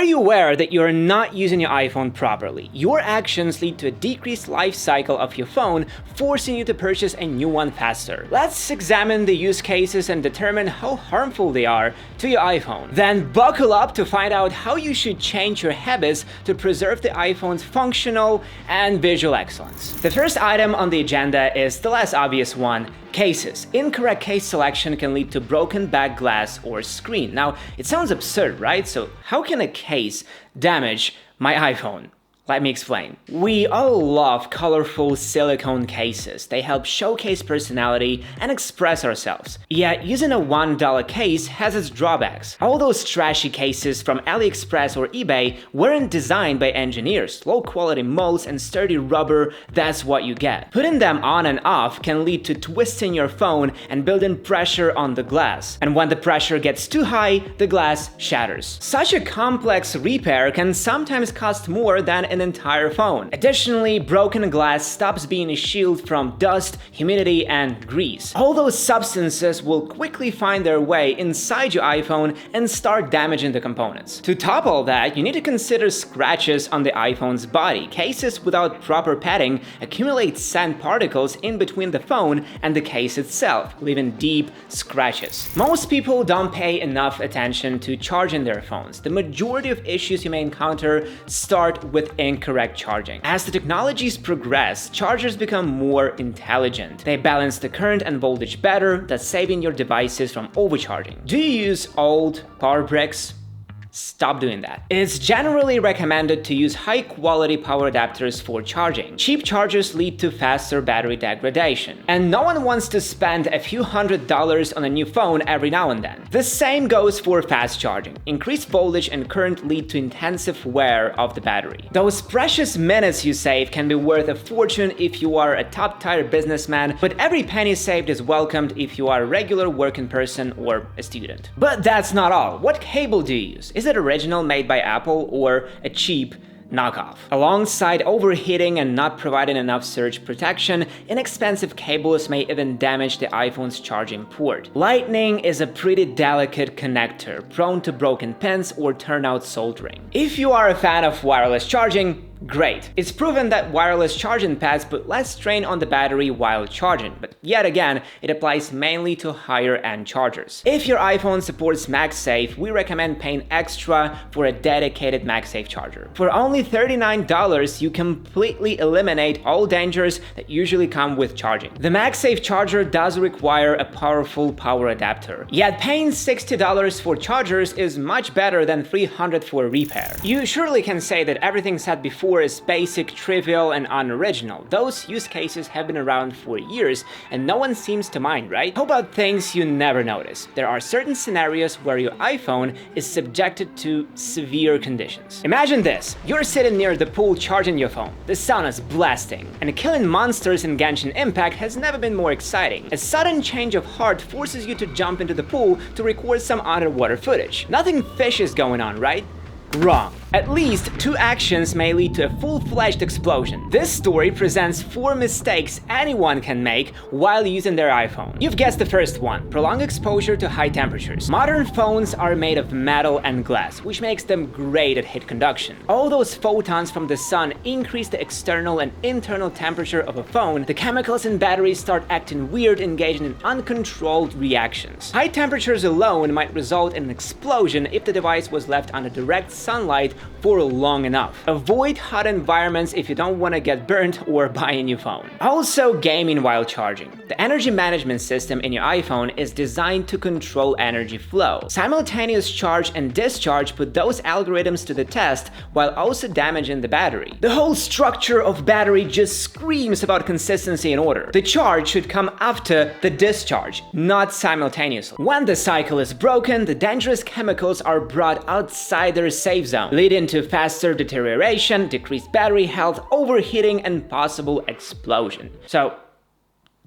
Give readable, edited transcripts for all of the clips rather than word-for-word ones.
Are you aware that you're not using your iPhone properly? Your actions lead to a decreased life cycle of your phone, forcing you to purchase a new one faster. Let's examine the use cases and determine how harmful they are to your iPhone. Then buckle up to find out how you should change your habits to preserve the iPhone's functional and visual excellence. The first item on the agenda is the less obvious one: cases. Incorrect case selection can lead to broken back glass or screen. Now, it sounds absurd, right? So how can a case damage my iPhone? Let me explain. We all love colorful silicone cases. They help showcase personality and express ourselves. Yet, using a $1 case has its drawbacks. All those trashy cases from AliExpress or eBay weren't designed by engineers. Low-quality molds and sturdy rubber, that's what you get. Putting them on and off can lead to twisting your phone and building pressure on the glass. And when the pressure gets too high, the glass shatters. Such a complex repair can sometimes cost more than an entire phone. Additionally, broken glass stops being a shield from dust, humidity, and grease. All those substances will quickly find their way inside your iPhone and start damaging the components. To top all that, you need to consider scratches on the iPhone's body. Cases without proper padding accumulate sand particles in between the phone and the case itself, leaving deep scratches. Most people don't pay enough attention to charging their phones. The majority of issues you may encounter start with incorrect charging. As the technologies progress, chargers become more intelligent. They balance the current and voltage better, thus saving your devices from overcharging. Do you use old power bricks? Stop doing that. It's generally recommended to use high-quality power adapters for charging. Cheap chargers lead to faster battery degradation, and no one wants to spend a few $100s on a new phone every now and then. The same goes for fast charging. Increased voltage and current lead to intensive wear of the battery. Those precious minutes you save can be worth a fortune if you are a top-tier businessman, but every penny saved is welcomed if you are a regular working person or a student. But that's not all. What cable do you use? Is it original, made by Apple, or a cheap knockoff? Alongside overheating and not providing enough surge protection, inexpensive cables may even damage the iPhone's charging port. Lightning is a pretty delicate connector, prone to broken pins or turnout soldering. If you are a fan of wireless charging, great. It's proven that wireless charging pads put less strain on the battery while charging, but yet again, it applies mainly to higher-end chargers. If your iPhone supports MagSafe, we recommend paying extra for a dedicated MagSafe charger. For only $39, you completely eliminate all dangers that usually come with charging. The MagSafe charger does require a powerful power adapter, yet paying $60 for chargers is much better than $300 for a repair. You surely can say that everything said before is basic, trivial, and unoriginal. Those use cases have been around for years, and no one seems to mind, right? How about things you never notice? There are certain scenarios where your iPhone is subjected to severe conditions. Imagine this: you're sitting near the pool charging your phone. The sun is blasting, and killing monsters in Genshin Impact has never been more exciting. A sudden change of heart forces you to jump into the pool to record some underwater footage. Nothing fishy going on, right? Wrong. At least 2 actions may lead to a full-fledged explosion. This story presents 4 mistakes anyone can make while using their iPhone. You've guessed the first one: prolonged exposure to high temperatures. Modern phones are made of metal and glass, which makes them great at heat conduction. All those photons from the sun increase the external and internal temperature of a phone. The chemicals in batteries start acting weird, engaging in uncontrolled reactions. High temperatures alone might result in an explosion if the device was left under direct sunlight for long enough. Avoid hot environments if you don't want to get burnt or buy a new phone. Also, gaming while charging. The energy management system in your iPhone is designed to control energy flow. Simultaneous charge and discharge put those algorithms to the test while also damaging the battery. The whole structure of battery just screams about consistency and order. The charge should come after the discharge, not simultaneously. When the cycle is broken, the dangerous chemicals are brought outside their safe zone, leading to faster deterioration, decreased battery health, overheating, and possible explosion. So,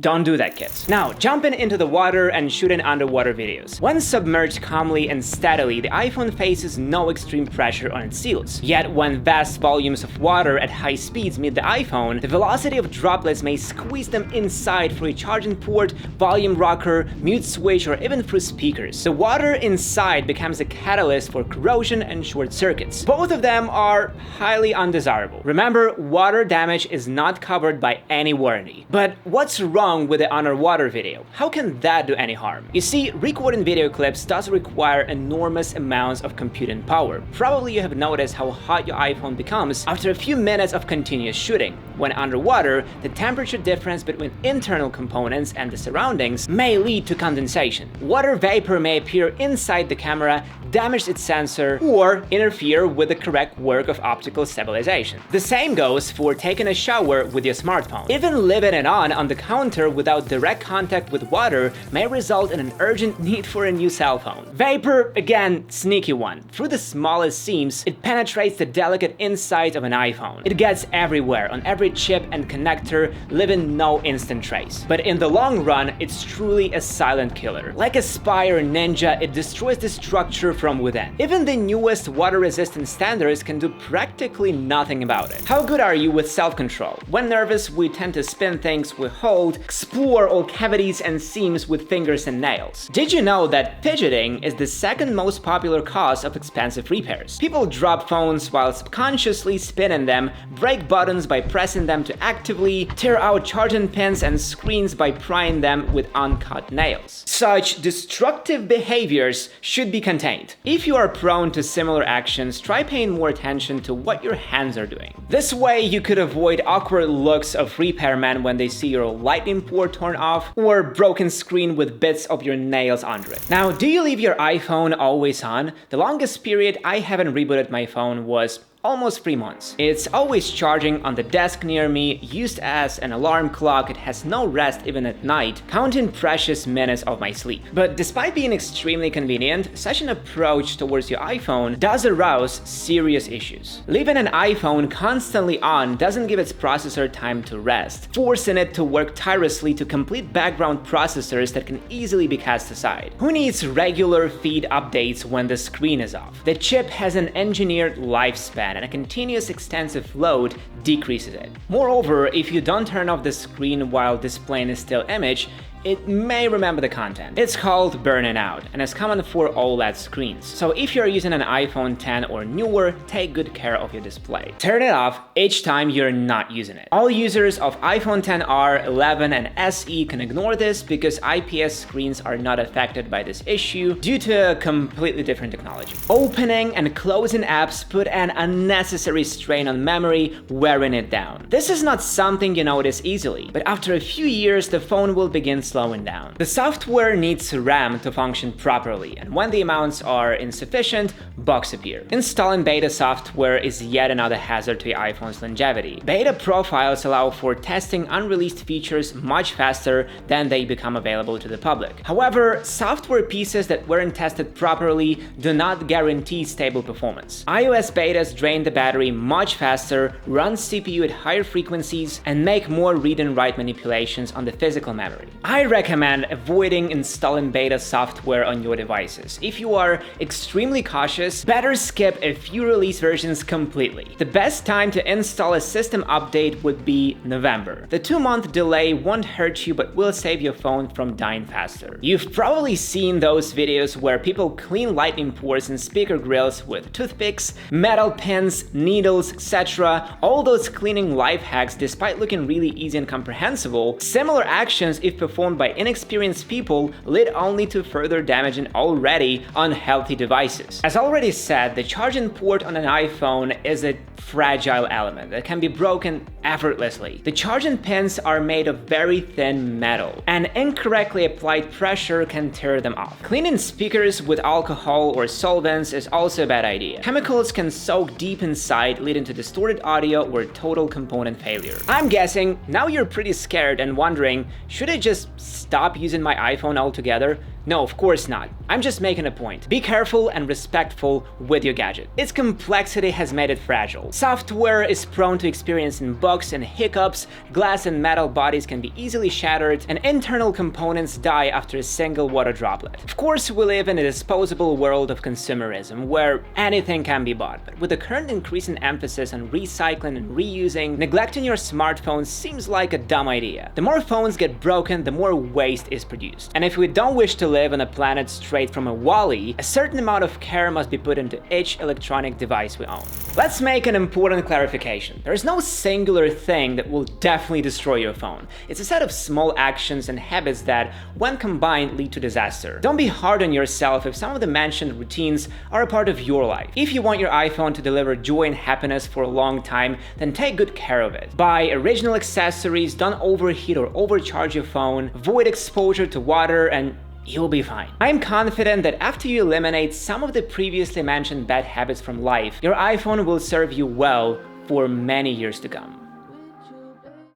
Don't do that, kids. Now, jumping into the water and shooting underwater videos. When submerged calmly and steadily, the iPhone faces no extreme pressure on its seals. Yet, when vast volumes of water at high speeds meet the iPhone, the velocity of droplets may squeeze them inside through a charging port, volume rocker, mute switch, or even through speakers. The water inside becomes a catalyst for corrosion and short circuits. Both of them are highly undesirable. Remember, water damage is not covered by any warranty. But what's wrong with the underwater video? How can that do any harm? You see, recording video clips does require enormous amounts of computing power. Probably you have noticed how hot your iPhone becomes after a few minutes of continuous shooting. When underwater, the temperature difference between internal components and the surroundings may lead to condensation. Water vapor may appear inside the camera, damage its sensor, or interfere with the correct work of optical stabilization. The same goes for taking a shower with your smartphone. Even leaving it on the counter without direct contact with water may result in an urgent need for a new cell phone. Vapor, again, sneaky one. Through the smallest seams, it penetrates the delicate insides of an iPhone. It gets everywhere, on every chip and connector, leaving no instant trace. But in the long run, it's truly a silent killer. Like a spy or ninja, it destroys the structure from within. Even the newest water-resistant standards can do practically nothing about it. How good are you with self-control? When nervous, we tend to spin things with hold, explore all cavities and seams with fingers and nails. Did you know that fidgeting is the second most popular cause of expensive repairs? People drop phones while subconsciously spinning them, break buttons by pressing them to actively, tear out charging pins and screens by prying them with uncut nails. Such destructive behaviors should be contained. If you are prone to similar actions, try paying more attention to what your hands are doing. This way you could avoid awkward looks of repairmen when they see your lightning port torn off or broken screen with bits of your nails under it. Now, do you leave your iPhone always on? The longest period I haven't rebooted my phone was almost 3 months. It's always charging on the desk near me, used as an alarm clock. It has no rest even at night, counting precious minutes of my sleep. But despite being extremely convenient, such an approach towards your iPhone does arouse serious issues. Leaving an iPhone constantly on doesn't give its processor time to rest, forcing it to work tirelessly to complete background processors that can easily be cast aside. Who needs regular feed updates when the screen is off? The chip has an engineered lifespan, and a continuous extensive load decreases it. Moreover, if you don't turn off the screen while displaying a still image, it may remember the content. It's called burning out and is common for OLED screens. So if you're using an iPhone 10 or newer, take good care of your display. Turn it off each time you're not using it. All users of iPhone 10R, 11, and SE can ignore this because IPS screens are not affected by this issue due to a completely different technology. Opening and closing apps put an unnecessary strain on memory, wearing it down. This is not something you notice easily, but after a few years, the phone will begin slowing down. The software needs RAM to function properly, and when the amounts are insufficient, bugs appear. Installing beta software is yet another hazard to your iPhone's longevity. Beta profiles allow for testing unreleased features much faster than they become available to the public. However, software pieces that weren't tested properly do not guarantee stable performance. iOS betas drain the battery much faster, run CPU at higher frequencies, and make more read and write manipulations on the physical memory. I recommend avoiding installing beta software on your devices. If you are extremely cautious, better skip a few release versions completely. The best time to install a system update would be November. The 2-month delay won't hurt you but will save your phone from dying faster. You've probably seen those videos where people clean lightning ports and speaker grills with toothpicks, metal pins, needles, etc. All those cleaning life hacks, despite looking really easy and comprehensible, similar actions, if performed by inexperienced people, lead only to further damaging already unhealthy devices. As already said, the charging port on an iPhone is a fragile element that can be broken effortlessly. The charging pins are made of very thin metal, and incorrectly applied pressure can tear them off. Cleaning speakers with alcohol or solvents is also a bad idea. Chemicals can soak deep inside, leading to distorted audio or total component failure. I'm guessing now you're pretty scared and wondering, should I just stop using my iPhone altogether? No, of course not. I'm just making a point. Be careful and respectful with your gadget. Its complexity has made it fragile. Software is prone to experiencing bugs and hiccups, glass and metal bodies can be easily shattered, and internal components die after a single water droplet. Of course, we live in a disposable world of consumerism, where anything can be bought, but with the current increasing emphasis on recycling and reusing, neglecting your smartphone seems like a dumb idea. The more phones get broken, the more waste is produced. And if we don't wish to live on a planet straight from a Wall-E, a certain amount of care must be put into each electronic device we own. Let's make an important clarification. There is no singular thing that will definitely destroy your phone. It's a set of small actions and habits that, when combined, lead to disaster. Don't be hard on yourself if some of the mentioned routines are a part of your life. If you want your iPhone to deliver joy and happiness for a long time, then take good care of it. Buy original accessories, don't overheat or overcharge your phone, avoid exposure to water, and you'll be fine. I'm confident that after you eliminate some of the previously mentioned bad habits from life, your iPhone will serve you well for many years to come.